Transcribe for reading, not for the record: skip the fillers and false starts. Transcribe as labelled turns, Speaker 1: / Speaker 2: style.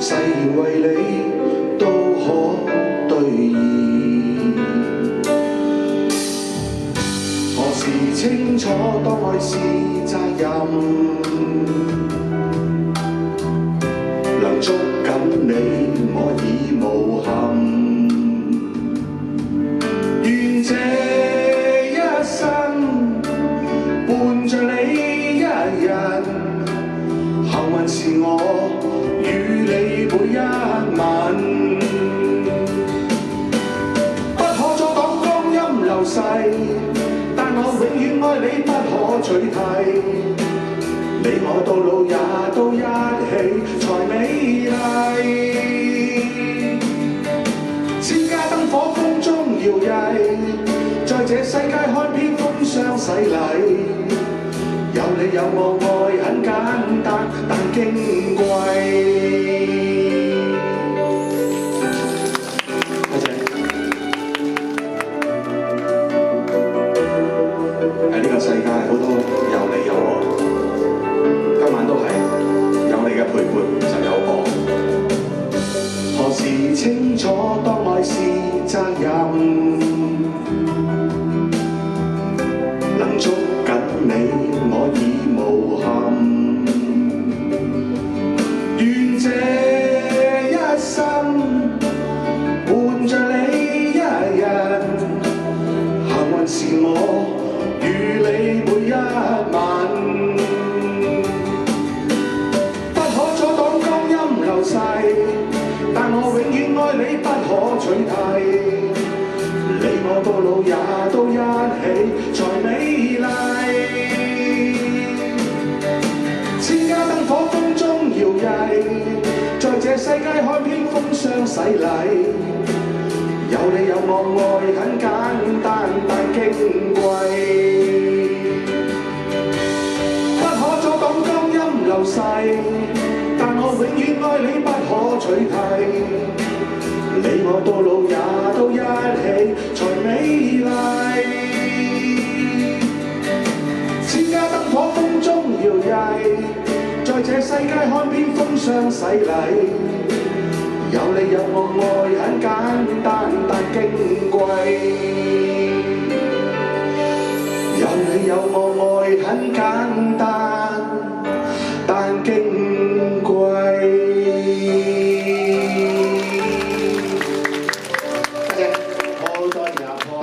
Speaker 1: 誓言為你都可兌現。何時清楚當愛是責任，能捉緊你我已無憾。願這一生伴着你一人，幸運是我與你每一晚，不可阻擋光陰流逝，但我永遠愛你不可取替。你我到老也都一起才美麗。千家燈火風中搖曳，在這世界看遍風霜洗禮。有你有我愛很簡單，但矜貴。多謝。喺呢個世界好多有你有我，今晚都係有你嘅陪伴就有我。何時清楚當愛是責任，能捉緊你我已無憾。願這一生伴着你一人，幸運是我與你每一晚，不可阻擋光陰流逝，但我永遠愛你不可取替。你我到老也都一起才美麗。千家燈火風中搖曳，在這世界看遍風霜洗禮。有你有我愛很簡單，但矜貴。不可阻擋光陰流逝，但我永遠愛你不可取替。你我到老也都一起才美麗。千家燈火風中搖曳，在這世界看遍風霜洗禮。有你有我愛很簡